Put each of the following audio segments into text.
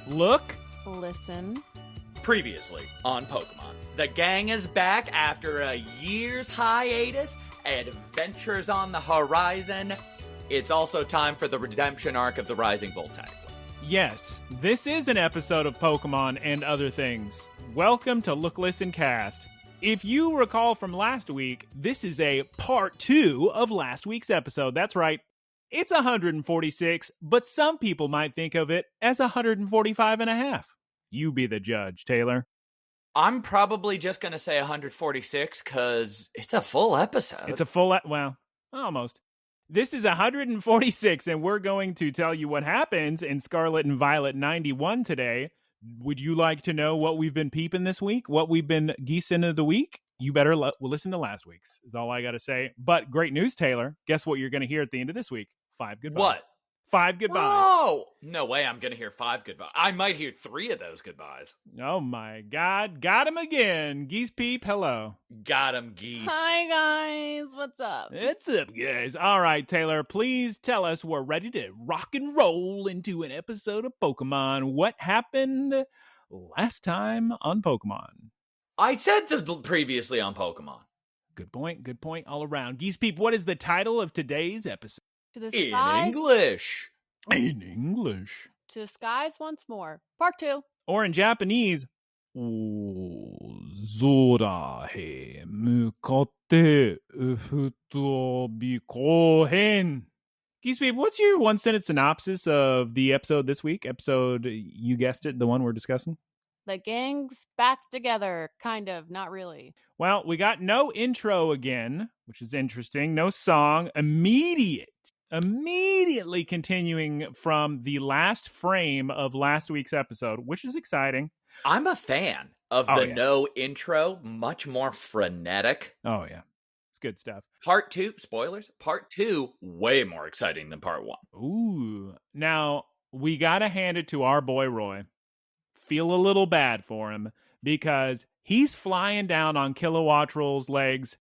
Look. Listen. Previously on Pokemon. The gang is back after a year's hiatus. Adventures on the horizon. It's also time for the redemption arc of the Rising Voltaic. Yes, this is an episode of Pokemon and other things. Welcome to Look, Listen, Cast. If you recall from last week, this is a part 2 of last week's episode. That's right. It's 146, but some people might think of it as 145 and a half. You be the judge, Taylor. I'm probably just going to say 146 because it's a full episode. It's a full, well, almost. This is 146, and we're going to tell you what happens in Scarlet and Violet 91 today. Would you like to know what we've been peeping this week? What we've been geesing of the week? You better listen to last week's, is all I got to say. But great news, Taylor. Guess what you're going to hear at the end of this week? 5 goodbyes. What? 5 goodbyes. Oh, no way I'm going to hear 5 goodbyes. I might hear 3 of those goodbyes. Oh, my God. Got him again. Geese Peep, hello. Got him, Geese. Hi, guys. What's up? What's up, guys? All right, Taylor, please tell us we're ready to rock and roll into an episode of Pokemon. What happened last time on Pokemon? I said previously on Pokemon. Good point all around. Geese Peep, what is the title of today's episode? To the In skies. English. In English. To the skies once more. Part 2. Or in Japanese, 空へ向かって再び後編. Geese Peep, what's your one-sentence synopsis of the episode this week? Episode, you guessed it, the one we're discussing? The gang's back together. Kind of. Not really. Well, we got no intro again, which is interesting. No song. Immediately continuing from the last frame of last week's episode, which is exciting. I'm a fan of no intro, much more frenetic. Oh, yeah. It's good stuff. Part 2, spoilers, part 2, way more exciting than part 1. Ooh. Now, we got to hand it to our boy Roy. Feel a little bad for him because he's flying down on Kilowattrel's legs.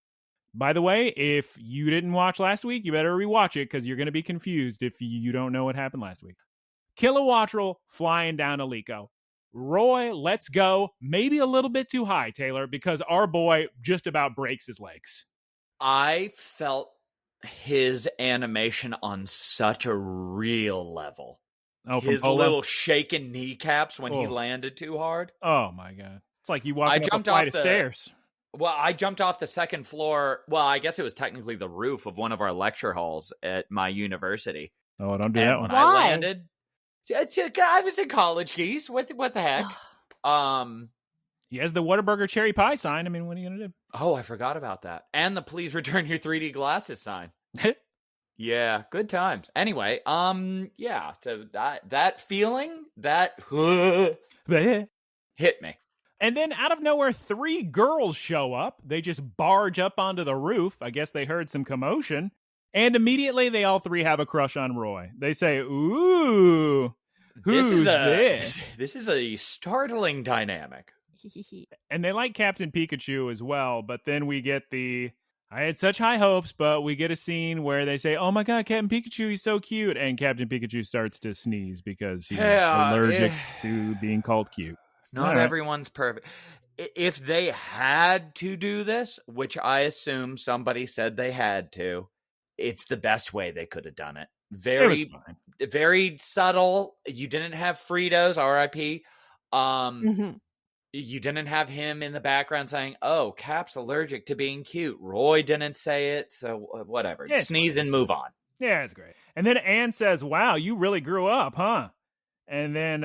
By the way, if you didn't watch last week, you better rewatch it because you're going to be confused if you don't know what happened last week. Kilowattrel flying down to Liko. Roy, let's go. Maybe a little bit too high, Taylor, because our boy just about breaks his legs. I felt his animation on such a real level. Oh, his little shaking kneecaps when he landed too hard. Oh, my God. It's like you walked up a flight of stairs. Well, I jumped off the second floor. Well, I guess it was technically the roof of one of our lecture halls at my university. Oh, don't do that one. When I landed, I was in college, Geese. What the heck? He has the Whataburger cherry pie sign. I mean, what are you going to do? Oh, I forgot about that. And the please return your 3D glasses sign. Yeah, good times. Anyway, yeah, so that feeling, that hit me. And then out of nowhere, 3 girls show up. They just barge up onto the roof. I guess they heard some commotion. And immediately they all 3 have a crush on Roy. They say, ooh, who's this? This is a startling dynamic. And they like Captain Pikachu as well. But then we get I had such high hopes, but we get a scene where they say, oh my God, Captain Pikachu, he's so cute. And Captain Pikachu starts to sneeze because he's allergic to being called cute. Not everyone's perfect. If they had to do this, which I assume somebody said they had to, it's the best way they could have done it. Very subtle. You didn't have Fritos, R.I.P. You didn't have him in the background saying, oh, Cap's allergic to being cute. Roy didn't say it, so whatever. Yeah, sneeze and move on. Yeah, it's great. And then Anne says, wow, you really grew up, huh? And then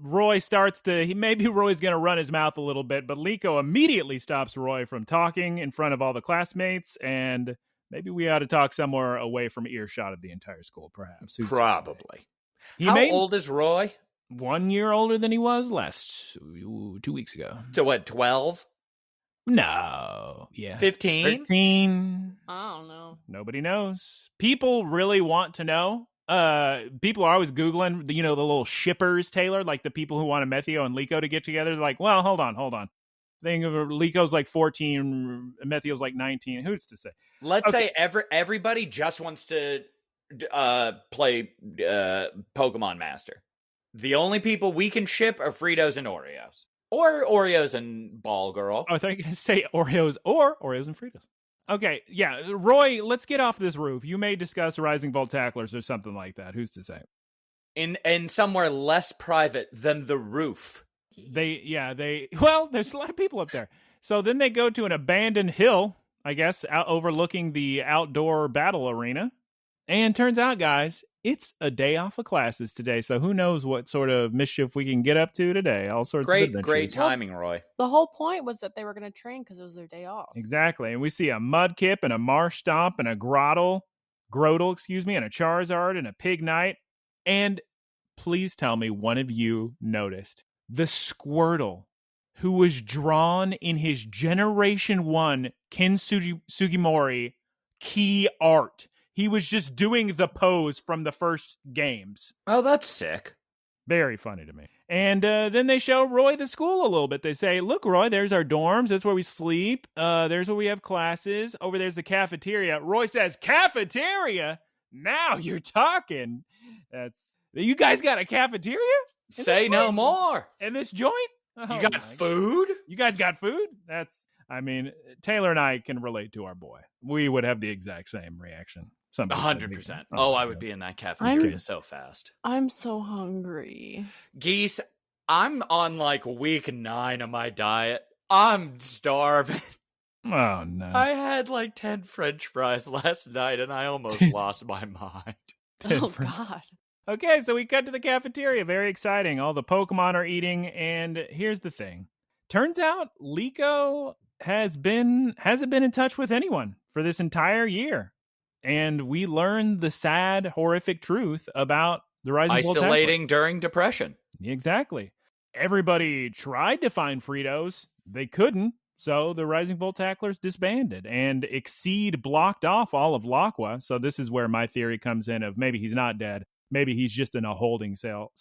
Roy starts to, maybe Roy's going to run his mouth a little bit, but Liko immediately stops Roy from talking in front of all the classmates, and maybe we ought to talk somewhere away from earshot of the entire school, perhaps. Probably. How old is Roy? 1 year older than he was 2 weeks ago. So what, 12? No. Yeah. 15? 13. I don't know. Nobody knows. People really want to know. People are always Googling, the little shippers, Taylor, like the people who want Methio and Liko to get together. They're like, well, hold on. Think of Liko's like 14, Methio's like 19. Who's to say? Let's say everybody just wants to play Pokemon Master. The only people we can ship are Fritos and Oreos. Or Oreos and Ball Girl. Oh, I thought you were going to say Oreos or Oreos and Fritos. Okay, yeah. Roy, let's get off this roof. You may discuss Rising Bolt Tacklers or something like that. Who's to say? In somewhere less private than the roof. Well, there's a lot of people up there. So then they go to an abandoned hill, I guess, overlooking the outdoor battle arena. And turns out, guys, it's a day off of classes today. So who knows what sort of mischief we can get up to today. All sorts of adventures. Great timing, Roy. The whole point was that they were going to train because it was their day off. Exactly. And we see a Mudkip and a Marsh Stomp and a Grotle, and a Charizard and a Pignite. And please tell me one of you noticed the Squirtle, who was drawn in his Generation 1 Ken Sugimori key art. He was just doing the pose from the first games. Oh, that's sick. Very funny to me. And then they show Roy the school a little bit. They say, look, Roy, there's our dorms. That's where we sleep. There's where we have classes. Over there's the cafeteria. Roy says, cafeteria? Now you're talking. You guys got a cafeteria? Say no more. In this joint? Oh, you got food? You guys got food? Taylor and I can relate to our boy. We would have the exact same reaction. 100%. I would be in that cafeteria so fast. I'm so hungry. Geese, I'm on like week 9 of my diet. I'm starving. Oh, no. I had like 10 French fries last night and I almost lost my mind. Oh, God. Okay, so we cut to the cafeteria. Very exciting. All the Pokemon are eating. And here's the thing. Turns out Liko hasn't been in touch with anyone for this entire year. And we learned the sad, horrific truth about the Rising Bolt Tacklers. Isolating during depression. Exactly. Everybody tried to find Fritos. They couldn't. So the Rising Bolt Tacklers disbanded. And Exceed blocked off all of Laqua. So this is where my theory comes in of maybe he's not dead. Maybe he's just in a holding cell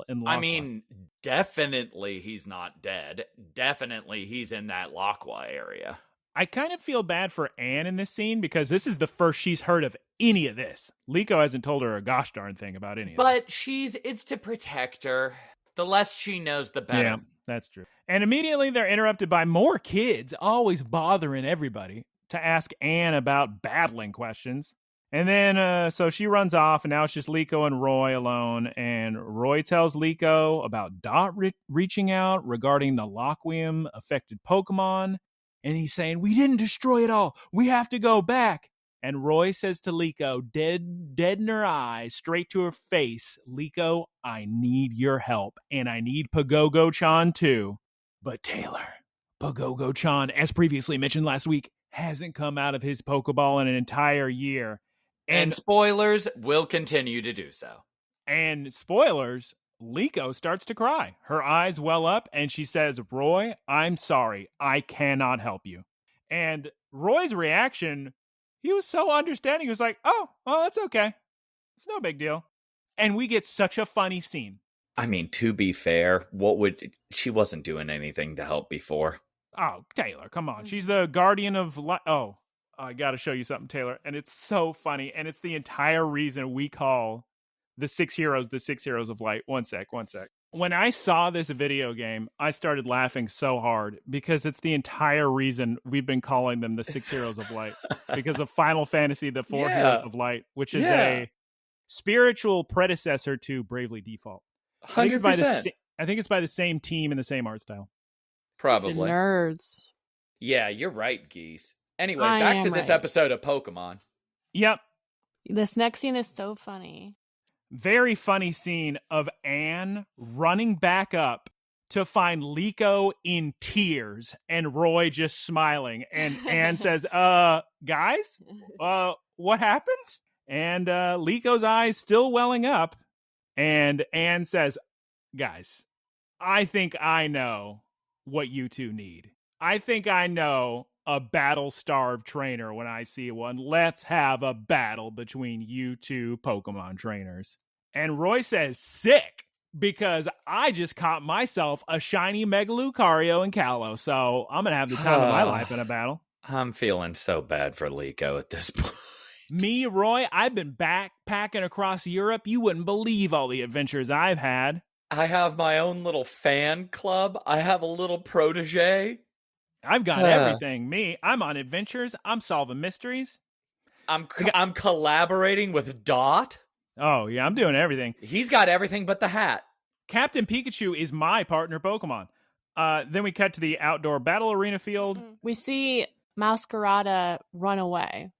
in Laqua. I mean, definitely he's not dead. Definitely he's in that Laqua area. I kind of feel bad for Anne in this scene because this is the first she's heard of any of this. Liko hasn't told her a gosh darn thing about any of this. But it's to protect her. The less she knows, the better. Yeah, that's true. And immediately they're interrupted by more kids, always bothering everybody, to ask Anne about battling questions. And then, so she runs off, and now it's just Liko and Roy alone. And Roy tells Liko about Dot reaching out regarding the Lockwium-affected Pokemon. And he's saying, we didn't destroy it all. We have to go back. And Roy says to Liko, dead in her eyes, straight to her face, Liko, I need your help. And I need Pagogo-chan too. But Taylor, Pagogo-chan, as previously mentioned last week, hasn't come out of his Pokeball in an entire year. And spoilers, will continue to do so. And spoilers, Liko starts to cry. Her eyes well up, and she says, Roy, I'm sorry. I cannot help you. And Roy's reaction, he was so understanding. He was like, oh, well, that's okay. It's no big deal. And we get such a funny scene. I mean, to be fair, she wasn't doing anything to help before. Oh, Taylor, come on. She's the guardian of light. Oh, I got to show you something, Taylor. And it's so funny. And it's the entire reason we call the 6 heroes of light. One sec. When I saw this video game, I started laughing so hard because it's the entire reason we've been calling them the 6 heroes of light. Because of Final Fantasy, the 4 heroes of light, which is a spiritual predecessor to Bravely Default. 100%. I think it's by the same team and the same art style. Probably. The nerds. Yeah, you're right, Geese. Anyway, back to this episode of Pokemon. Yep. This next scene is so funny. Very funny scene of Anne running back up to find Liko in tears and Roy just smiling. And Anne says, guys, what happened? And Liko's eyes still welling up. And Anne says, guys, I think I know what you two need. I think I know a battle-starved trainer when I see one. Let's have a battle between you two Pokemon trainers. And Roy says, sick, because I just caught myself a shiny Mega Lucario and Kalos, so I'm going to have the time of my life in a battle. I'm feeling so bad for Liko at this point. Me, Roy, I've been backpacking across Europe. You wouldn't believe all the adventures I've had. I have my own little fan club. I have a little protege. I've got everything. Me, I'm on adventures. I'm solving mysteries. I'm collaborating with Dot. Oh, yeah, I'm doing everything. He's got everything but the hat. Captain Pikachu is my partner Pokemon. Then we cut to the outdoor battle arena field. We see Masquerada run away.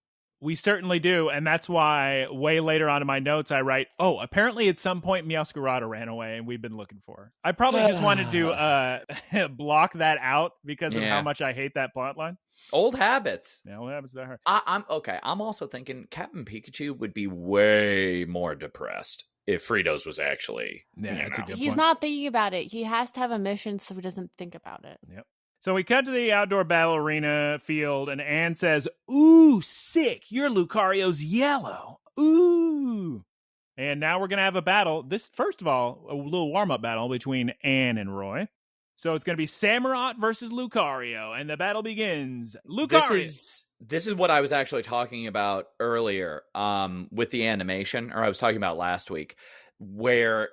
We certainly do, and that's why way later on in my notes I write, oh, apparently at some point Meowscarada ran away and we've been looking for her. I probably just wanted to block that out because of how much I hate that plotline. Old habits. Yeah, what happens to her? I'm okay. I'm also thinking Captain Pikachu would be way more depressed if Fritos was actually. Yeah, that's a good He's point. not thinking about it. He has to have a mission so he doesn't think about it. Yep. So we cut to the outdoor battle arena field, and Anne says, "Ooh, sick! Your Lucario's yellow. Ooh!" And now we're gonna have a battle. This, first of all, a little warm-up battle between Anne and Roy. So it's gonna be Samurott versus Lucario, and the battle begins. Lucario. This is what I was actually talking about earlier, with the animation, or I was talking about last week, where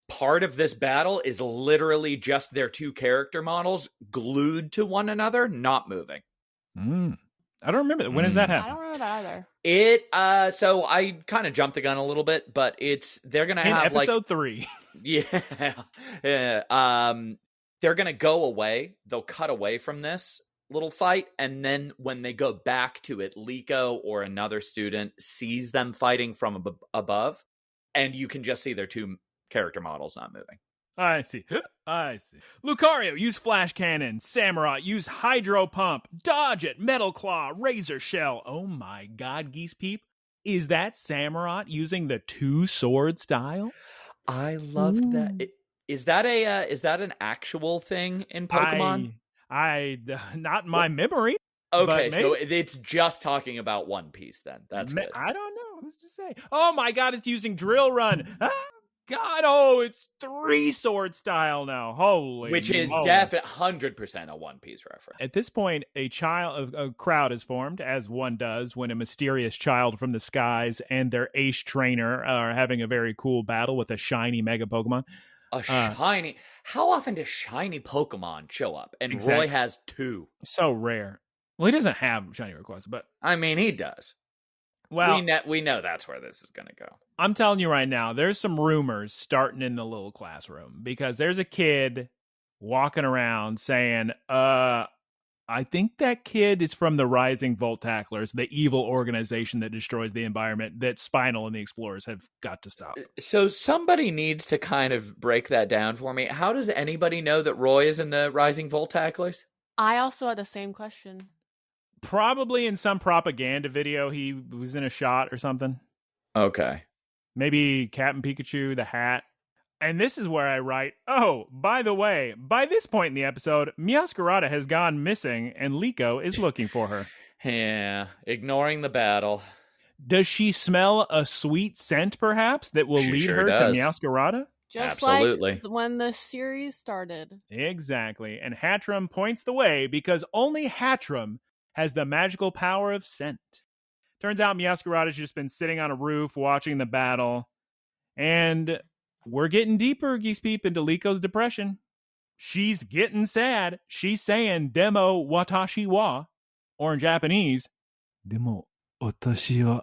part of this battle is literally just their two character models glued to one another, not moving. I don't remember. When does that happen? I don't remember that either. So I kind of jumped the gun a little bit, but they're gonna have episode 3. Yeah. They're gonna go away. They'll cut away from this little fight, and then when they go back to it, Liko or another student sees them fighting from above, and you can just see their two character models not moving. I see. Lucario, use Flash Cannon. Samurott, use Hydro Pump. Dodge it. Metal Claw. Razor Shell. Oh my god, Geese Peep. Is that Samurott using the two-sword style? I loved that. Is that an actual thing in Pokemon? I not in my memory. Okay, so it's just talking about One Piece then. That's good. I don't know. Who's to say? Oh my god, it's using Drill Run. God, it's three-sword style now. Holy Which is definitely 100% a One Piece reference. At this point, a crowd is formed, as one does when a mysterious child from the skies and their ace trainer are having a very cool battle with a shiny Mega Pokemon. Shiny. How often does shiny Pokemon show up? And exactly. Roy has 2. So rare. Well, he doesn't have shiny Rayquaza, but I mean, he does. Well, we know that's where this is going to go. I'm telling you right now, there's some rumors starting in the little classroom because there's a kid walking around saying, I think that kid is from the Rising Volt Tacklers, the evil organization that destroys the environment that Spinal and the Explorers have got to stop. So somebody needs to kind of break that down for me. How does anybody know that Roy is in the Rising Volt Tacklers? I also had the same question. Probably in some propaganda video, he was in a shot or something. Okay. Maybe Captain Pikachu, the hat. And this is where I write, oh, by the way, by this point in the episode, Meowscarada has gone missing and Liko is looking for her. Yeah, ignoring the battle. Does she smell a sweet scent, perhaps, that will lead her to Meowscarada? Just Absolutely. like when the series started. Exactly. And Hatterene points the way because only Hatterene has the magical power of scent. Turns out Meowscarada's just been sitting on a roof watching the battle. And we're getting deeper, Geese Peep, into Liko's depression. She's getting sad. She's saying, Demo watashi wa, or in Japanese, Demo watashi wa.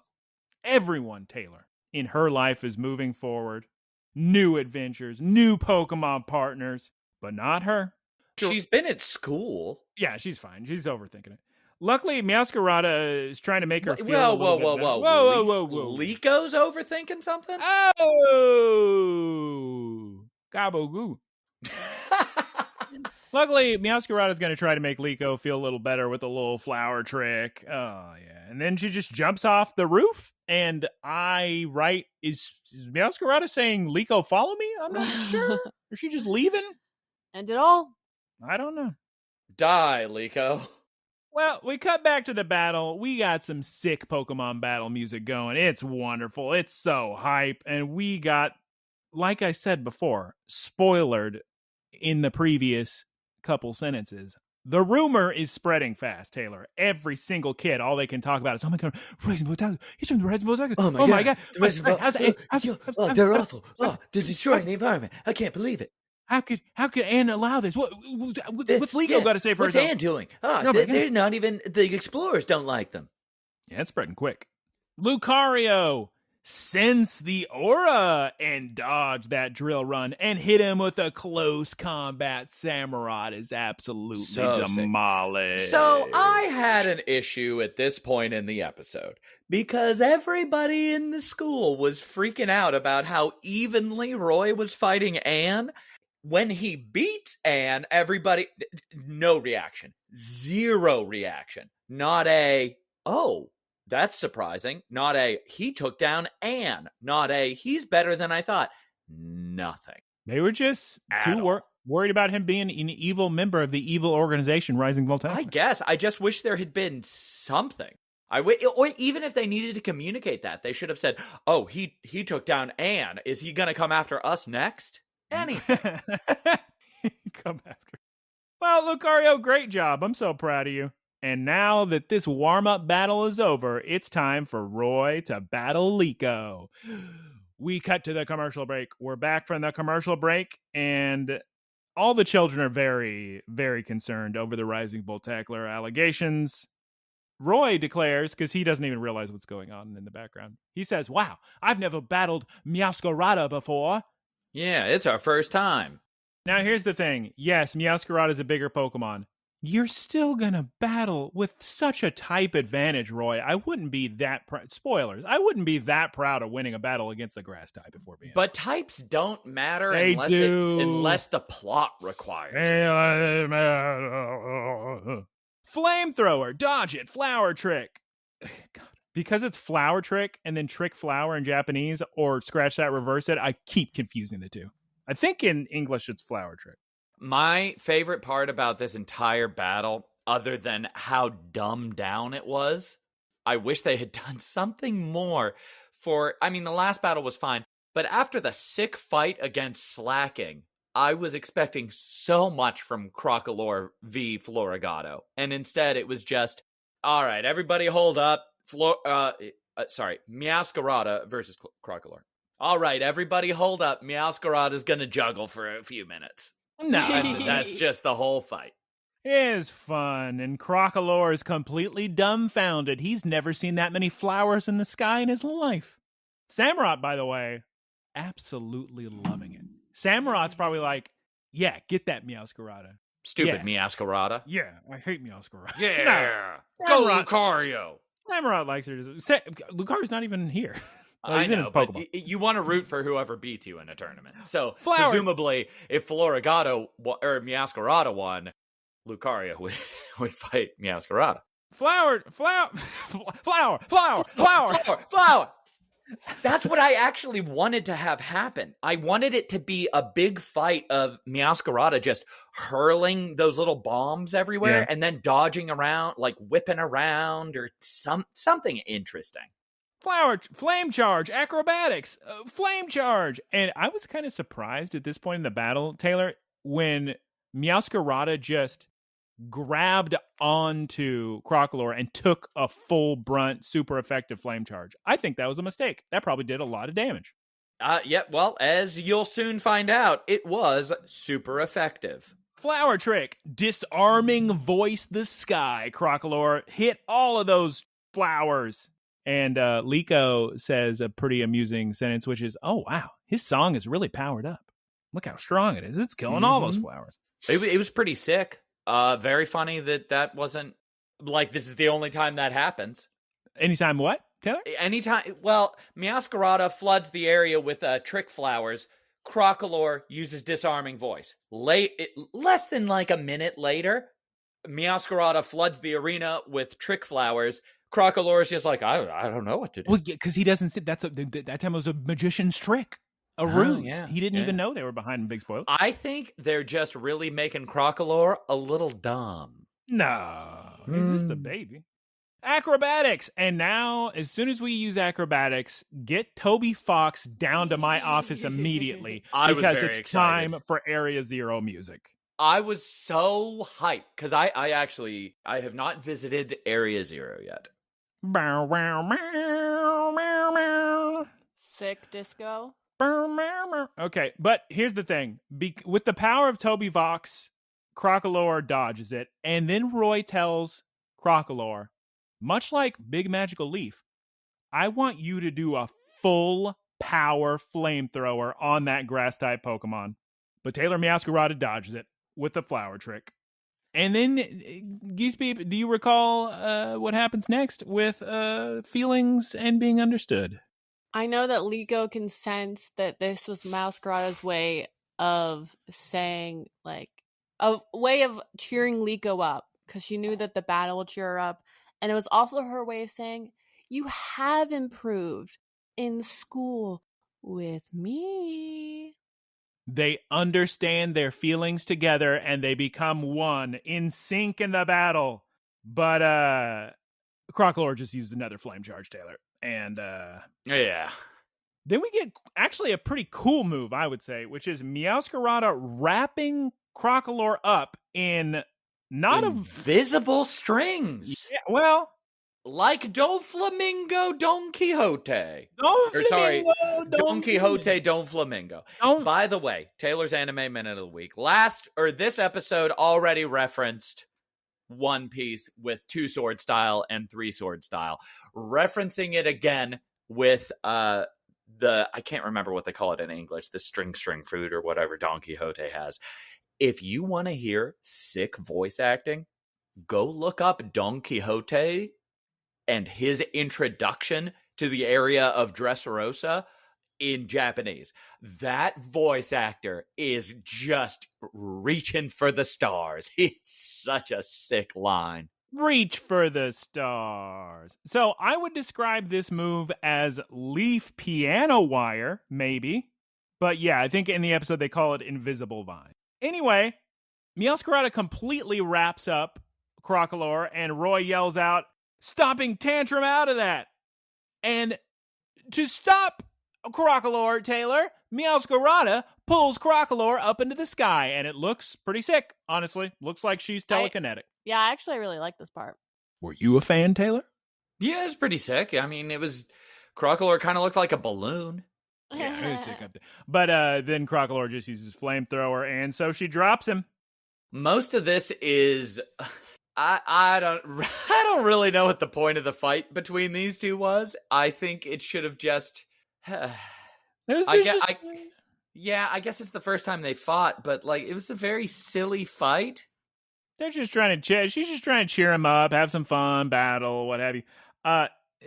Everyone, Taylor, in her life is moving forward. New adventures, new Pokemon partners, but not her. She's been at school. Yeah, she's fine. She's overthinking it. Luckily, Meowscarada is trying to make her feel Whoa. Liko's overthinking something? Oh! Gabogoo. Luckily, Meowscarada is going to try to make Liko feel a little better with a little flower trick. Oh, yeah. And then she just jumps off the roof, and I write, is Meowscarada saying, Liko, follow me? I'm not sure. Or is she just leaving? End it all? I don't know. Die, Liko. Well, we cut back to the battle. We got some sick Pokemon battle music going. It's wonderful. It's so hype. And we got, like I said before, spoilered in the previous couple sentences. The rumor is spreading fast, Taylor. Every single kid, all they can talk about is, oh my God, Rising Voltaggio. He's from the Rising Voltaggio. Oh my God. The Rising Voltaggio. They're awful. Oh, they're destroying the environment. I can't believe it. How could Anne allow this? What's Liko got to say for what's herself? Anne doing? They're not even, the explorers don't like them. Yeah, it's spreading quick. Lucario sense the aura and dodge that drill run and hit him with a close combat. Samurott is absolutely demolished. So I had an issue at this point in the episode because everybody in the school was freaking out about how evenly Roy was fighting Anne. When he beats Anne, everybody, no reaction, zero reaction. Not a, oh, that's surprising. Not a, he took down Anne. Not a, he's better than I thought. Nothing. They were just too worried about him being an evil member of the evil organization, Rising Voltaggio. I guess. I just wish there had been something. Or even if they needed to communicate that, they should have said, oh, he took down Anne. Is he going to come after us next? Anything. Come after. Well, Lucario, great job. I'm so proud of you. And now that this warm-up battle is over, it's time for Roy to battle Liko. We cut to the commercial break. We're back from the commercial break, and all the children are very, very concerned over the Rising Voltaggio allegations. Roy declares, because he doesn't even realize what's going on in the background, he says, wow, I've never battled Meowscarada before. Yeah, it's our first time. Now, here's the thing. Yes, Meowscarada is a bigger Pokemon. You're still going to battle with such a type advantage, Roy. I wouldn't be that spoilers. I wouldn't be that proud of winning a battle against the grass type if we're being But types don't matter unless the plot requires it. Flamethrower, dodge it, flower trick. God. Because it's flower trick and then trick flower in Japanese, or scratch that, reverse it, I keep confusing the two. I think in English it's flower trick. My favorite part about this entire battle, other than how dumbed down it was, I wish they had done something more the last battle was fine, but after the sick fight against Slacking, I was expecting so much from Crocolore v. Floragato, and instead it was just, all right, everybody hold up, Meowscarada versus Crocolore. All right, everybody hold up, Meowscarada's gonna juggle for a few minutes. No, that's just the whole fight. It is fun, and Crocolore is completely dumbfounded. He's never seen that many flowers in the sky in his life. Samurott, by the way, absolutely loving it. Samurott's probably like, yeah, get that Meowscarada. Stupid Meowscarada. Yeah, I hate Meowscarada. Yeah, go Lucario. Samurott likes her. Lucario's not even here. I know, but you want to root for whoever beats you in a tournament. So, presumably, if Floragato or Meowscarada won, Lucario would fight Meowscarada. Flower. That's what I actually wanted to have happen. I wanted it to be a big fight of Meowscarada just hurling those little bombs everywhere and then dodging around, like whipping around or something interesting. Flame charge, acrobatics, flame charge. And I was kind of surprised at this point in the battle, Taylor, when Meowscarada just grabbed onto Crocolore and took a full brunt, super effective flame charge. I think that was a mistake. That probably did a lot of damage. Well, as you'll soon find out, it was super effective. Flower trick, disarming voice the sky. Crocolore hit all of those flowers. And Liko says a pretty amusing sentence, which is, oh, wow, his song is really powered up. Look how strong it is. It's killing all those flowers. It was pretty sick. Very funny that wasn't, like, this is the only time that happens. Anytime what, Taylor? Anytime. Well, Meowscarada floods the area with trick flowers. Crocolore uses disarming voice. Less than like a minute later, Meowscarada floods the arena with trick flowers. Crocolore is just like, I don't know what to do. Well, because he doesn't think that time was a magician's trick. A ruse. Yeah, he didn't even know they were behind him. Big spoiler. I think they're just really making Crocolore a little dumb. No, he's just a baby. Acrobatics. And now, as soon as we use acrobatics, get Toby Fox down to my office immediately. Because it's excited. Time for Area Zero music. I was so hyped because I have not visited Area Zero yet. Bow, bow, bow, bow, bow. Sick disco. Okay, but here's the thing. With the power of Toby Vox, Crocolore dodges it, and then Roy tells Crocolore, much like Big Magical Leaf, I want you to do a full power flamethrower on that grass-type Pokemon. But Taylor Meowscarada dodges it with the flower trick. And then, Geese Beep, do you recall what happens next with feelings and being understood? I know that Liko can sense that this was Meowscarada's way of saying, like, a way of cheering Liko up, because she knew that the battle would cheer her up. And it was also her way of saying, you have improved in school with me. They understand their feelings together and they become one, in sync in the battle. But Crocolore just used another flame charge, Taylor. And yeah. Then we get actually a pretty cool move, I would say, which is Meowscarada wrapping Crocolore up in not invisible strings. Yeah, well, like Doflamingo Don Quixote. Don Quixote Don Flamingo. By the way, Taylor's Anime Minute of the Week. This episode already referenced One Piece with 2-sword style and 3-sword style. Referencing it again with I can't remember what they call it in English, the string fruit or whatever Don Quixote has. If you want to hear sick voice acting, go look up Don Quixote and his introduction to the area of Dressrosa in Japanese. That voice actor is just reaching for the stars. It's such a sick line. Reach for the stars. So I would describe this move as leaf piano wire, maybe. But yeah, I think in the episode they call it invisible vine. Anyway, Meowscarada completely wraps up Crocolore and Roy yells out, stomping tantrum out of that. And to stop Crocolore, Taylor, Meowscarada pulls Crocolore up into the sky, and it looks pretty sick, honestly. Looks like she's telekinetic. I really like this part. Were you a fan, Taylor? Yeah, it's pretty sick. I mean, Crocolore kind of looked like a balloon. Yeah, it was sick up there. But then Crocolore just uses flamethrower, and so she drops him. Most of this is... I don't really know what the point of the fight between these two was. I think it should have just... I guess it's the first time they fought, but like it was a very silly fight. They're just trying to she's just trying to cheer him up, have some fun, battle, what have you.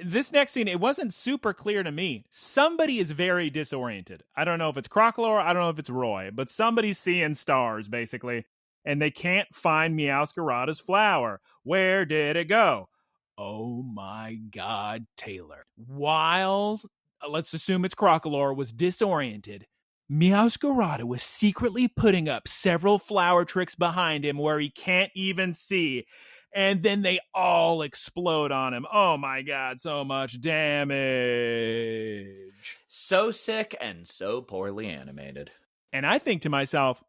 This next scene, it wasn't super clear to me. Somebody is very disoriented. I don't know if it's Crocolore, I don't know if it's Roy, but somebody's seeing stars, basically, and they can't find Meowscarada's flower. Where did it go? Oh my God, Taylor. While, let's assume it's Crocolore, was disoriented, Meowscarada was secretly putting up several flower tricks behind him where he can't even see. And then they all explode on him. Oh my God, so much damage. So sick and so poorly animated. And I think to myself,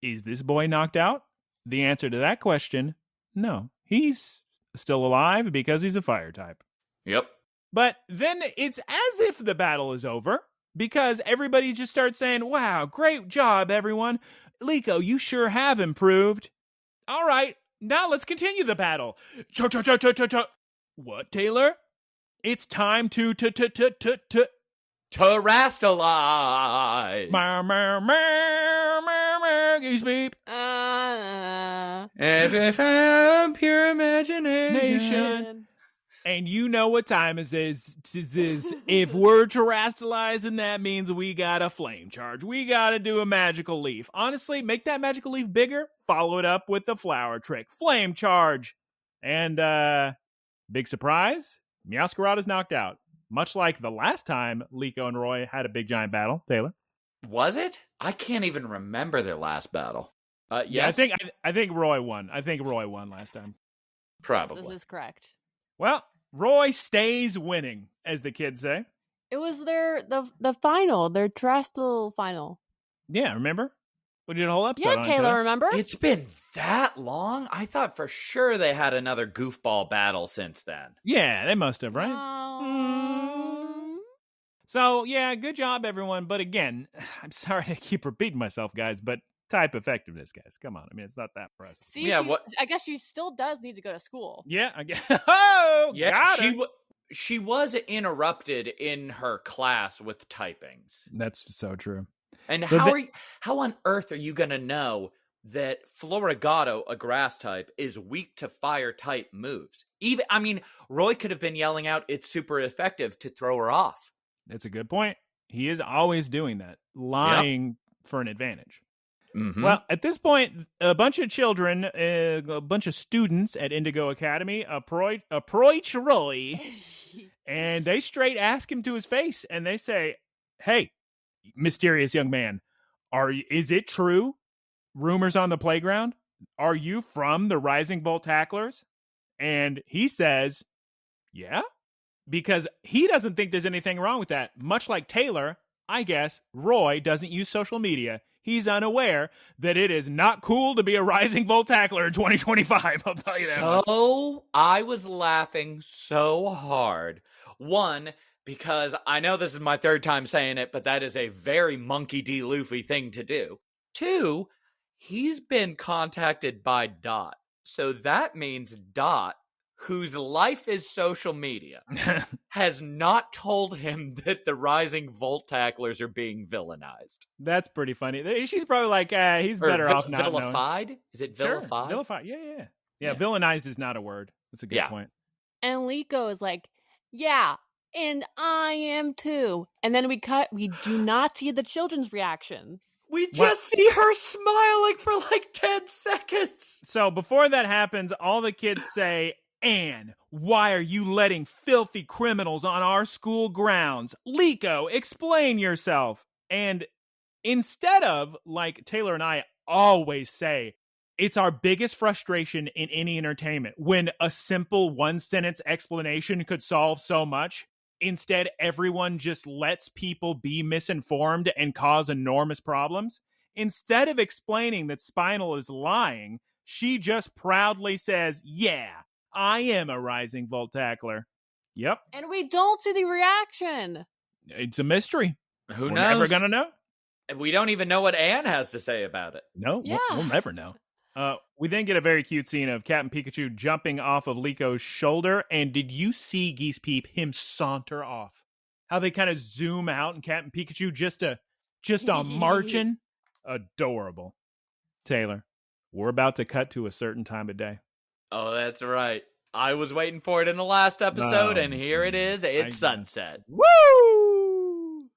is this boy knocked out? The answer to that question, no. He's still alive because he's a fire type. Yep. But then it's as if the battle is over, because everybody just starts saying, wow, great job, everyone. Liko, you sure have improved. All right, now let's continue the battle. What, Taylor? It's time to terastalize. Geese beep. As if I'm pure imagination. And you know what time it is. If we're terastalizing, that means we got a flame charge. We got to do a magical leaf. Honestly, make that magical leaf bigger. Follow it up with the flower trick. Flame charge. And big surprise, Meowscarada's knocked out. Much like the last time Liko and Roy had a big giant battle. Taylor? Was it? I can't even remember their last battle. Yes. Yeah, I think Roy won. I think Roy won last time. Probably. This is correct. Well, Roy stays winning, as the kids say. It was the final, their Terestal final. Yeah, remember? We did a whole episode Yeah, on it Taylor, today. remember? It's been that long? I thought for sure they had another goofball battle since then. Yeah, they must have, right? So, yeah, good job, everyone. But again, I'm sorry to keep repeating myself, guys, but type effectiveness, guys. Come on. I mean, it's not that impressive. See, Yeah, I guess she still does need to go to school. Yeah, I guess. Oh, Yeah, got her. she was interrupted in her class with typings. That's so true. And So how on earth are you going to know that Florigato, a grass type, is weak to fire type moves? Roy could have been yelling out, "It's super effective," to throw her off. That's a good point. He is always doing that, lying for an advantage. Mm-hmm. Well, at this point, a bunch of children, a bunch of students at Indigo Academy approach Roy, and they straight ask him to his face, and they say, "Hey, mysterious young man, is it true? Rumors on the playground? Are you from the Rising Bolt Tacklers?" And he says, "Yeah," because he doesn't think there's anything wrong with that. Much like Taylor, I guess Roy doesn't use social media. He's unaware that it is not cool to be a Rising Bolt Tackler in 2025. I'll tell you that. So I was laughing so hard. One, because I know this is my third time saying it, but that is a very Monkey D. Luffy thing to do. Two, he's been contacted by Dot. So that means Dot, whose life is social media, has not told him that the Rising Volt Tacklers are being villainized. That's pretty funny. She's probably like, he's better off not vilified? knowing. Is it Sure, vilified? vilified. Yeah. Villainized is not a word. That's a good point. And Liko is like, yeah, and I am too. And then we do not see the children's reaction. We just see her smiling for like 10 seconds. So before that happens, all the kids say, "Anne, why are you letting filthy criminals on our school grounds? Liko, explain yourself." And instead of, like Taylor and I always say, it's our biggest frustration in any entertainment when a simple one-sentence explanation could solve so much. Instead, everyone just lets people be misinformed and cause enormous problems. Instead of explaining that Spinal is lying, she just proudly says, "Yeah, I am a Rising Volt Tackler." Yep. And we don't see the reaction. It's a mystery. Who We're knows? never going to know. We don't even know what Anne has to say about it. No, Yeah. we'll never know. We then get a very cute scene of Captain Pikachu jumping off of Liko's shoulder. And did you see Geese Peep him saunter off? How they kind of zoom out and Captain Pikachu just on marching? Adorable. Taylor, we're about to cut to a certain time of day. Oh, that's right. I was waiting for it in the last episode, and here it is. It's sunset. Woo!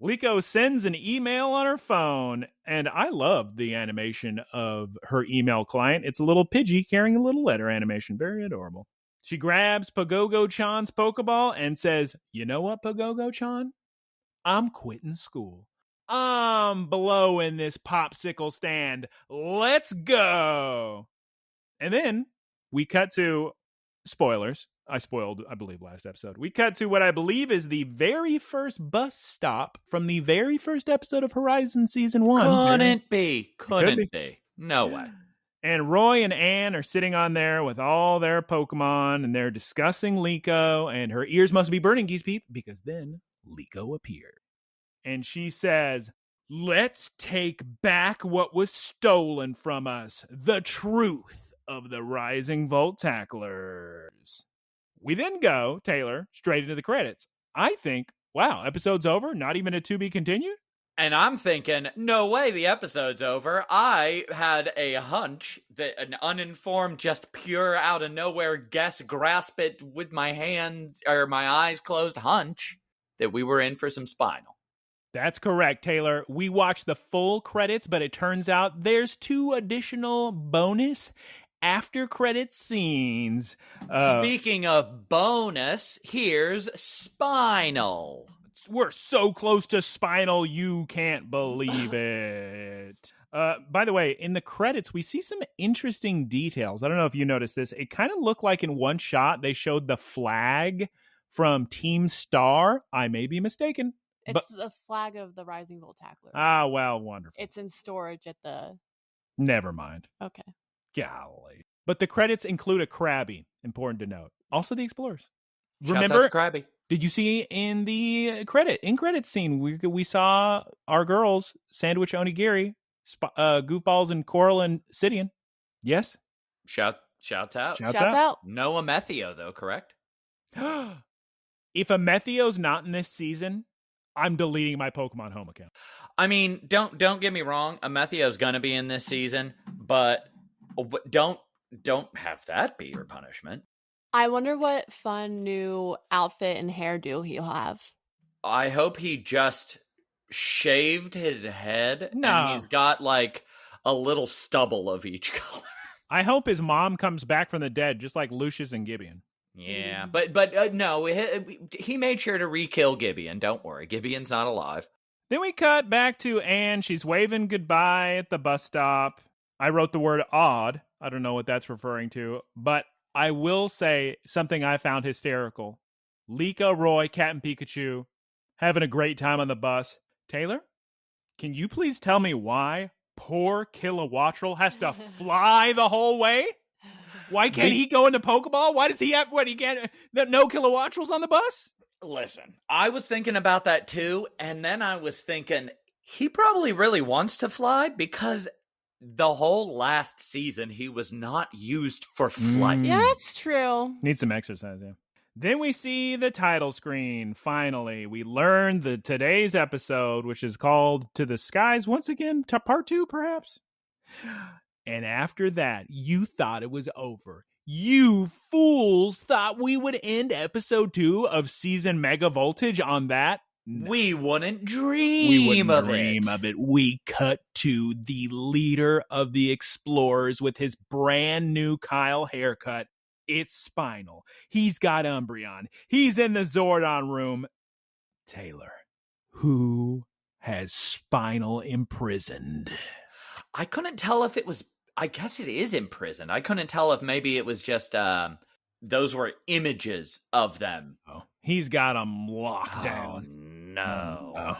Liko sends an email on her phone, and I love the animation of her email client. It's a little Pidgey carrying a little letter animation. Very adorable. She grabs Pogogo-chan's Pokeball and says, "You know what, Pogogo-chan? I'm quitting school. I'm blowing this popsicle stand. Let's go." And then we cut to spoilers. I believe, last episode. We cut to what I believe is the very first bus stop from the very first episode of Horizon Season 1. Couldn't be. No way. And Roy and Anne are sitting on there with all their Pokemon, and they're discussing Liko, and her ears must be burning, Geese Peep, because then Liko appeared. And she says, "Let's take back what was stolen from us. The truth of the Rising Volt Tacklers." We then go, Taylor, straight into the credits. I think, wow, episode's over? Not even a to be continued? And I'm thinking, no way the episode's over. I had a hunch that an uninformed, just pure out of nowhere grasp it with my hands or my eyes closed hunch that we were in for some Spinal. That's correct, Taylor. We watched the full credits, but it turns out there's 2 additional bonus after credit scenes. Speaking of bonus, here's Spinal. We're so close to Spinal, you can't believe it. By the way, in the credits, we see some interesting details. I don't know if you noticed this. It kind of looked like in one shot, they showed the flag from Team Star. I may be mistaken. It's the flag of the Rising Volt Tacklers. Ah, well, wonderful. It's in storage at the... Never mind. Okay. Golly. But the credits include a Krabby, important to note. Also the Explorers. Shouts Remember, out to Krabby. did you see in the credit scene, we saw our girls, Sandwich Onigiri, Goofballs and Coral and Sidian? Yes? Shouts out. Shouts out. No Amethio, though, correct? If Amethio's not in this season, I'm deleting my Pokemon Home account. I mean, don't get me wrong. Amethio's going to be in this season, but don't have that be your punishment. I wonder what fun new outfit and hairdo he'll have. I hope he just shaved his head No. and he's got like a little stubble of each color. I hope his mom comes back from the dead, just like Lucius and Gibeon. Yeah, but no, he made sure to re-kill Gibeon. Don't worry, Gibeon's not alive. Then we cut back to Anne. She's waving goodbye at the bus stop. I wrote the word odd. I don't know what that's referring to, but I will say something I found hysterical. Liko, Roy, Cat, and Pikachu having a great time on the bus. Taylor, can you please tell me why poor Kilowattrel has to fly the whole way? Why can't he go into Pokeball? Why does he have, he can't, no Kilowattrels on the bus? Listen, I was thinking about that too, and then I was thinking, he probably really wants to fly because the whole last season he was not used for flight. Yeah, that's true. Needs some exercise, yeah. Then we see the title screen. Finally, we learn today's episode, which is called To the Skies once again, to part 2, perhaps. And after that, you thought it was over. You fools thought we would end episode 2 of season Mega Voltage on that. We wouldn't dream of it. We cut to the leader of the Explorers with his brand new Kyle haircut. It's Spinal. He's got Umbreon. He's in the Zordon room. Taylor, who has Spinal imprisoned? I couldn't tell if it was... I guess it is imprisoned. I couldn't tell if maybe it was just... those were images of them. Oh, he's got them locked down. No. Oh.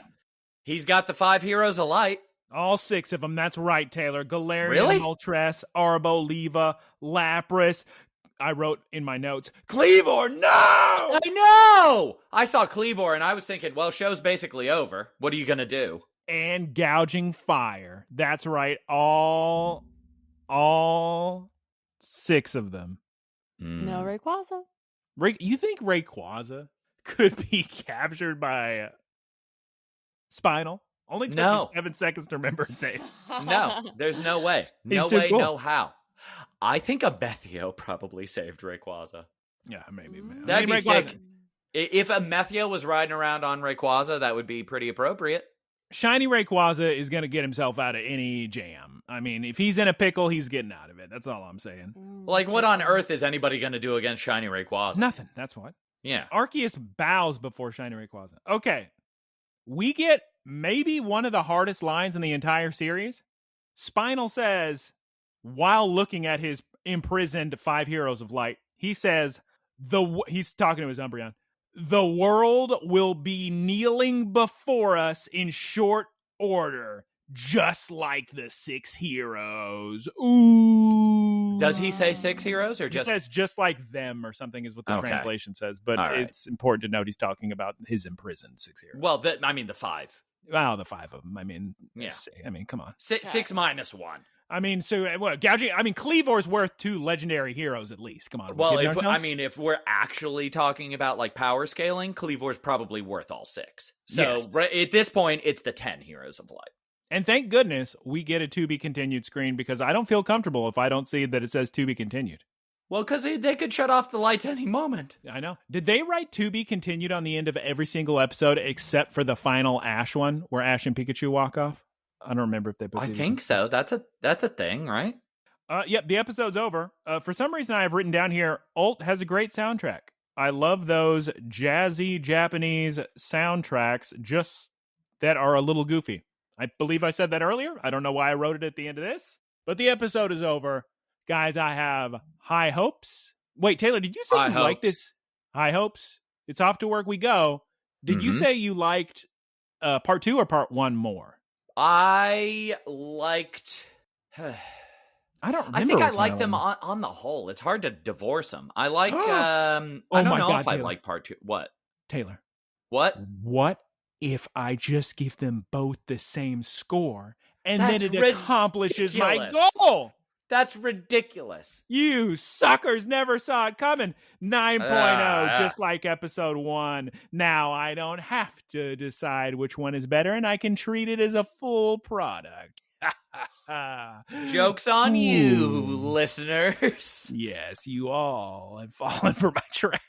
He's got the 5 heroes of light. All 6 of them. That's right, Taylor. Galarian, Really? Moltres, Arbo, Leva, Lapras. I wrote in my notes, Cleavor, no! I know! I saw Cleavor and I was thinking, well, show's basically over. What are you going to do? And Gouging Fire. That's right. All 6 of them. No Rayquaza. You think Rayquaza could be captured by Spinal? Only took me 7 seconds to remember his name. No, there's no way. No way, no how. I think Amethio probably saved Rayquaza. Yeah, maybe. That'd be sick. If Amethio was riding around on Rayquaza, that would be pretty appropriate. Shiny Rayquaza is going to get himself out of any jam. I mean, if he's in a pickle, he's getting out of it. That's all I'm saying. Like, what on earth is anybody going to do against Shiny Rayquaza? Nothing. That's what. Yeah. Arceus bows before Shiny Rayquaza. Okay. We get maybe one of the hardest lines in the entire series. Spinal says, while looking at his imprisoned 5 heroes of light, he says, he's talking to his Umbreon, the world will be kneeling before us in short order, just like the 6 heroes. Ooh. Does he say 6 heroes or just... He says just like them or something is what the translation says. But it's important to note he's talking about his imprisoned 6 heroes. Well, the 5. Well, the 5 of them. I mean, yeah. Come on. 6 minus 1. I mean, so what? Gouging. I mean, Cleavor's worth 2 legendary heroes at least. Come on. Well, if we're actually talking about like power scaling, Cleavor's probably worth all 6. So at this point, it's the 10 heroes of light. And thank goodness we get a to be continued screen because I don't feel comfortable if I don't see that it says to be continued. Well, because they could shut off the lights any moment. I know. Did they write to be continued on the end of every single episode except for the final Ash one where Ash and Pikachu walk off? I don't remember if they put. I think so. That's a thing, right? Yep. The episode's over. For some reason, I have written down here. Ult has a great soundtrack. I love those jazzy Japanese soundtracks, just that are a little goofy. I believe I said that earlier. I don't know why I wrote it at the end of this, but the episode is over, guys. I have high hopes. Wait, Taylor, did you say you like this? High hopes. It's off to work we go. Did you say you liked part 2 or part 1 more? I liked. I don't remember. I think I which like one them liked. on the whole. It's hard to divorce them. I like. Oh I don't my know God, if I Taylor. like part 2. What? Taylor, What? what if I just give them both the same score and That's then it accomplishes my ridiculous. goal? That's ridiculous. You suckers never saw it coming. 9.0, just like episode 1. Now I don't have to decide which one is better, and I can treat it as a full product. Joke's on you, Ooh. listeners. Yes, you all have fallen for my trap.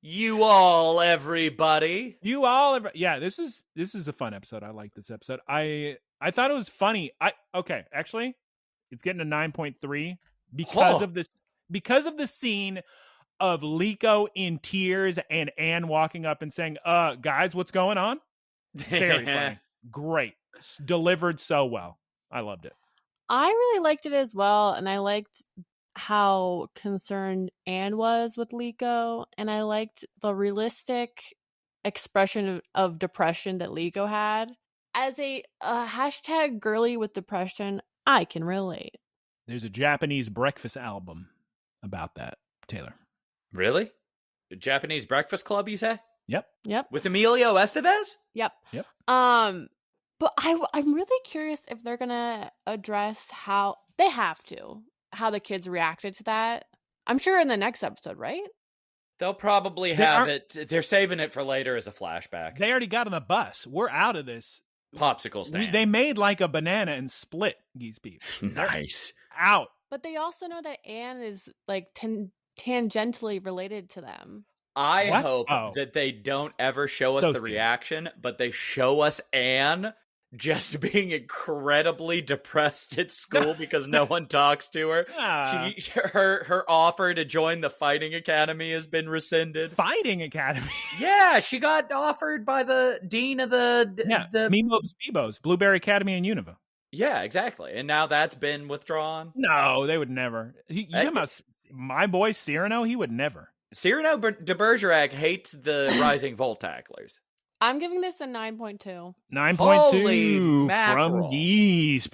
You all, everybody. You all, yeah. This is a fun episode. I like this episode. I thought it was funny. Actually, it's getting a 9.3 because of the scene of Liko in tears and Anne walking up and saying, guys, what's going on? Very funny. Great. Delivered so well. I loved it. I really liked it as well, and I liked how concerned Anne was with Liko, and I liked the realistic expression of depression that Liko had. As a hashtag girly with depression, I can relate. There's a Japanese breakfast album about that, Taylor. Really? The Japanese Breakfast Club, you say? Yep. With Emilio Estevez? Yep. But I'm really curious if they're gonna address how the kids reacted to that. I'm sure in the next episode, right? They'll probably have it. They're saving it for later as a flashback. They already got on the bus. We're out of this. Popsicle stand. They made like a banana and split Geese peeps. Nice. Out. But they also know that Anne is like tangentially related to them. I hope that they don't ever show us the reaction, but they show us Anne just being incredibly depressed at school because no one talks to her. Her offer to join the fighting academy has been rescinded. Fighting academy? Yeah, she got offered by the dean of the Mimos Bebos, Blueberry Academy in Unova. Yeah, exactly. And now that's been withdrawn. No, they would never. You know about my boy Cyrano? He would never. Cyrano de Bergerac hates the Rising Volt Tacklers. I'm giving this a 9.2. 9.2 from Geese.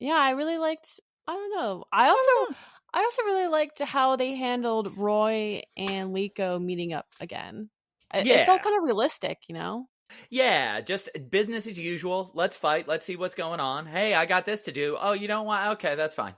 Yeah, I really liked. I don't know. I also really liked how they handled Roy and Liko meeting up again. It felt kind of realistic, you know. Yeah, just business as usual. Let's fight. Let's see what's going on. Hey, I got this to do. Oh, you don't want? Okay, that's fine.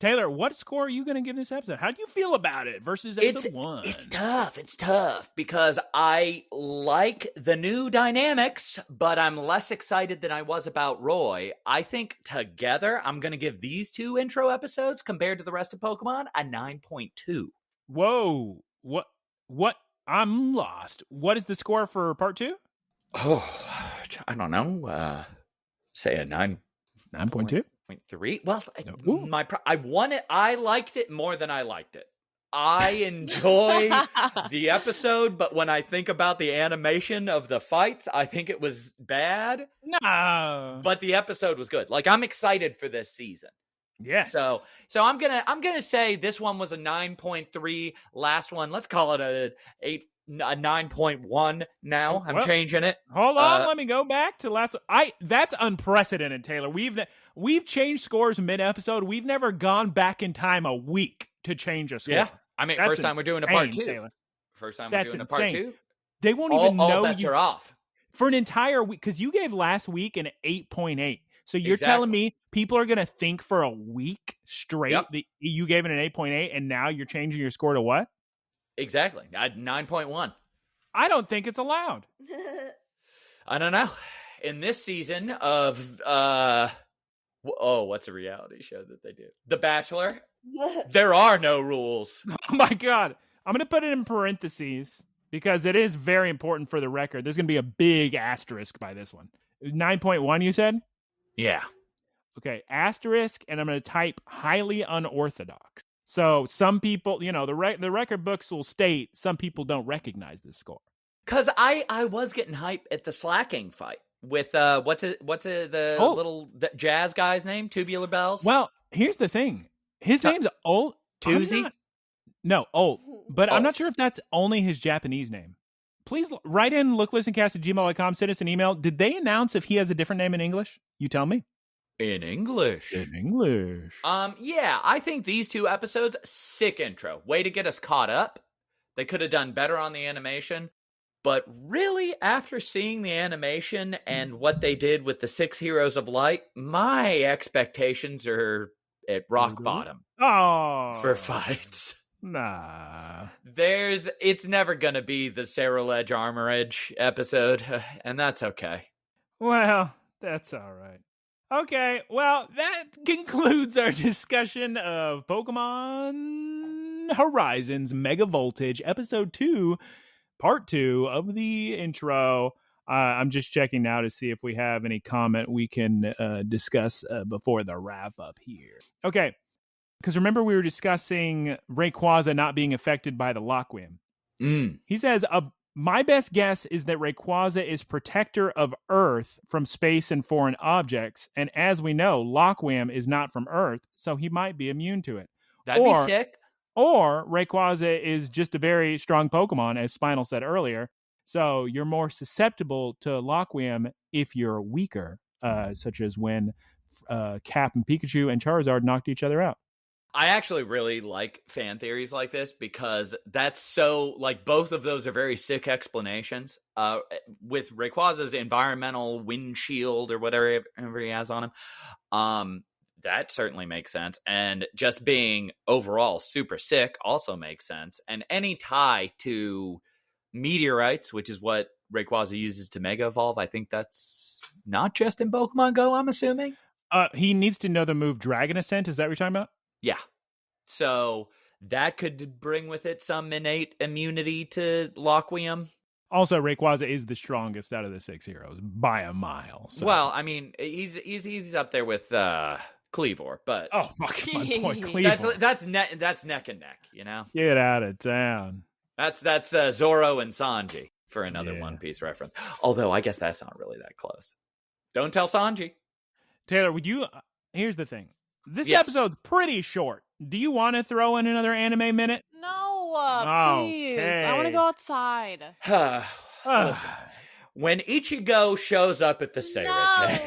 Taylor, what score are you going to give this episode? How do you feel about it versus episode 1? It's tough because I like the new dynamics, but I'm less excited than I was about Roy. I think together, I'm going to give these 2 intro episodes compared to the rest of Pokemon a 9.2. Whoa. What? I'm lost. What is the score for part 2? Oh, I don't know. Say a 9.2? 3. Well, I liked it more than I liked it. I enjoy the episode, but when I think about the animation of the fights, I think it was bad. No, but the episode was good. Like, I'm excited for this season. Yes. So I'm gonna say this one was a 9.3. Last one, let's call it a 9.1 now. I'm changing it. Hold on, let me go back to last. That's unprecedented, Taylor. We've changed scores mid-episode. We've never gone back in time a week to change a score. Yeah, I mean, first time we're doing a part 2. Taylor. First time we're doing a part 2. They won't even know all bets are off for an entire week because you gave last week an 8.8. So you're telling me people are going to think for a week straight that you gave it an 8.8, and now you're changing your score to what? Exactly. 9.1. I don't think it's allowed. I don't know. In this season of, what's a reality show that they do? The Bachelor. There are no rules. Oh, my God. I'm going to put it in parentheses because it is very important for the record. There's going to be a big asterisk by this one. 9.1, you said? Yeah. Okay, asterisk, and I'm going to type highly unorthodox. So some people, the record books will state some people don't recognize this score. Because I was getting hype at the slacking fight with the little jazz guy's name, Tubular Bells. Well, here's the thing. His name's Old. Tuzi? No, Old. But I'm not sure if that's only his Japanese name. please write in looklistencast@gmail.com. Send us an email. Did they announce if he has a different name in English? You tell me. In English. In English. Yeah, I think these 2 episodes, sick intro. Way to get us caught up. They could have done better on the animation. But really, after seeing the animation and what they did with the 6 Heroes of Light, my expectations are at rock bottom for fights. Nah. It's never going to be the Sarah Edge Armor Edge episode, and that's okay. Well, that's all right. Okay, well, that concludes our discussion of Pokemon Horizons Mega Voltage, Episode 2, Part 2 of the intro. I'm just checking now to see if we have any comment we can discuss before the wrap-up here. Okay, because remember we were discussing Rayquaza not being affected by the Laqua. He says, my best guess is that Rayquaza is protector of Earth from space and foreign objects, and as we know, Laqua is not from Earth, so he might be immune to it. That'd be sick. Or Rayquaza is just a very strong Pokemon, as Spinal said earlier, so you're more susceptible to Laqua if you're weaker, such as when Cap and Pikachu and Charizard knocked each other out. I actually really like fan theories like this because that's so, like, both of those are very sick explanations. With Rayquaza's environmental windshield or whatever he has on him, that certainly makes sense. And just being overall super sick also makes sense. And any tie to meteorites, which is what Rayquaza uses to Mega Evolve, I think that's not just in Pokemon Go, I'm assuming. He needs to know the move Dragon Ascent. Is that what you're talking about? Yeah. So that could bring with it some innate immunity to Laqua. Also, Rayquaza is the strongest out of the 6 heroes by a mile. So. Well, I mean, he's up there with Cleavor, but my point, Cleavor. That's neck and neck, you know. Get out of town. That's Zoro and Sanji for another One Piece reference. Although I guess that's not really that close. Don't tell Sanji. Taylor, would you? Here's the thing. This episode's pretty short. Do you want to throw in another anime minute? No, please. Okay. I want to go outside. Listen, when Ichigo shows up at the Seirete.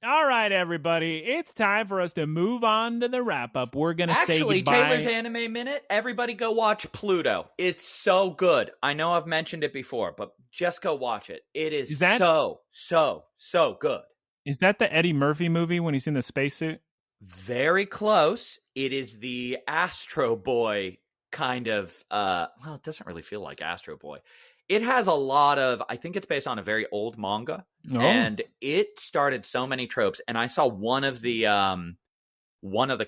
All right, everybody. It's time for us to move on to the wrap-up. We're going to say goodbye. Actually, Taylor's Anime Minute, everybody go watch Pluto. It's so good. I know I've mentioned it before, but just go watch it. It is so good. Is that the Eddie Murphy movie when he's in the spacesuit? Very close. It is the Astro Boy kind of, it doesn't really feel like Astro Boy. It has a lot of, I think it's based on a very old manga, and it started so many tropes. And I saw one of the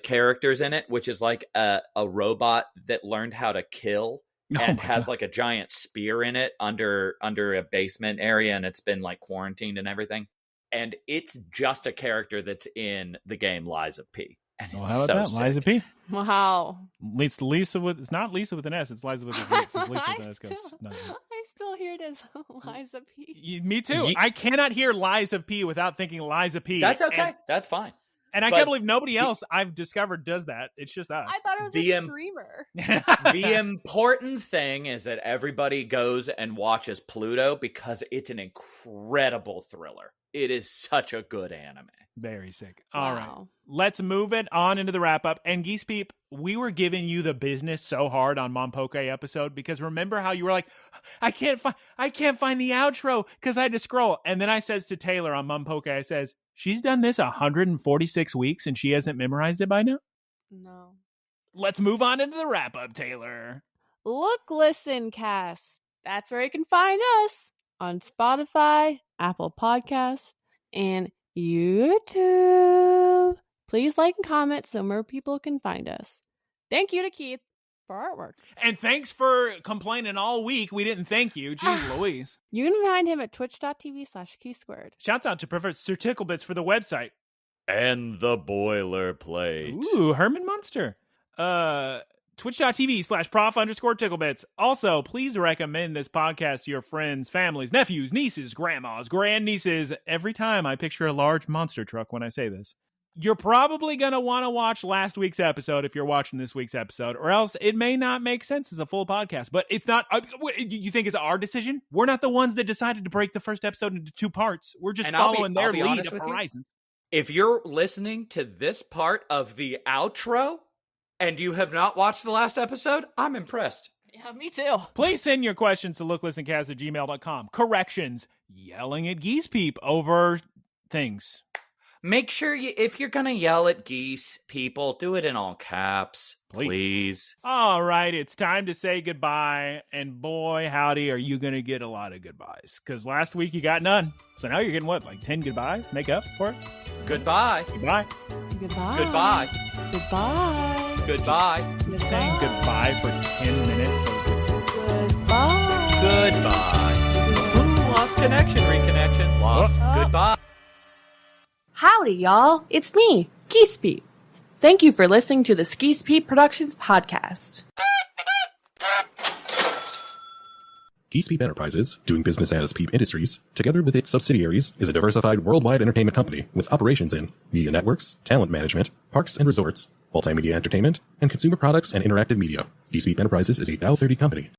characters in it, which is like a robot that learned how to kill and has like a giant spear in it under a basement area, and it's been like quarantined and everything. And it's just a character that's in the game Lies of P. And it's how about that? Lies of P. Wow. It's Lisa with. It's not Lisa with an S. It's Liza with an S. I still hear it as Lies of P. Me too. I cannot hear Lies of P without thinking Lies of P. That's okay. That's fine. And I can't believe nobody else I've discovered does that. It's just us. I thought it was a streamer. The important thing is that everybody goes and watches Pluto because it's an incredible thriller. It is such a good anime. Very sick. All right. Let's move it on into the wrap-up. And Geese Peep, we were giving you the business so hard on Mom Poke episode because remember how you were like, I can't find the outro because I had to scroll. And then I says to Taylor on Mom Poke, I says, she's done this 146 weeks and she hasn't memorized it by now? No. Let's move on into the wrap-up, Taylor. Look, listen, cast. That's where you can find us on Spotify, Apple Podcasts, and YouTube. Please like and comment so more people can find us. Thank you to Keith for artwork. And thanks for complaining all week. We didn't thank you. Jeez Louise. You can find him at twitch.tv/keysquared. Shouts out to Professor Ticklebits for the website. And the boilerplate. Ooh, Herman Munster. Twitch.tv/prof_ticklebits. Also, please recommend this podcast to your friends, families, nephews, nieces, grandmas, grandnieces. Every time I picture a large monster truck when I say this. you're probably going to want to watch last week's episode if you're watching this week's episode, or else it may not make sense as a full podcast. But it's not, you think it's our decision? We're not the ones that decided to break the first episode into 2 parts. We're just following their lead of Horizon. If you're listening to this part of the outro and you have not watched the last episode, I'm impressed. Yeah, me too. Please send your questions to looklistencast@gmail.com. Corrections, yelling at Geese Peep over things. Make sure if you're going to yell at Geese people, do it in all caps, please. All right, it's time to say goodbye. And boy, howdy, are you going to get a lot of goodbyes. Because last week you got none. So now you're getting what, like 10 goodbyes? Make up for it? Goodbye. Goodbye. Goodbye. Goodbye. Goodbye. Goodbye. You're saying goodbye for 10 minutes. Goodbye. Goodbye. Ooh, lost connection. Reconnection. Lost. Goodbye. Howdy, y'all. It's me, Geese Peep. Thank you for listening to the Geese Peep Productions podcast. Geese Peep Enterprises, doing business as Peep Industries, together with its subsidiaries, is a diversified worldwide entertainment company with operations in media networks, talent management, parks and resorts, multimedia entertainment, and consumer products and interactive media. Geese Peep Enterprises is a Dow 30 company.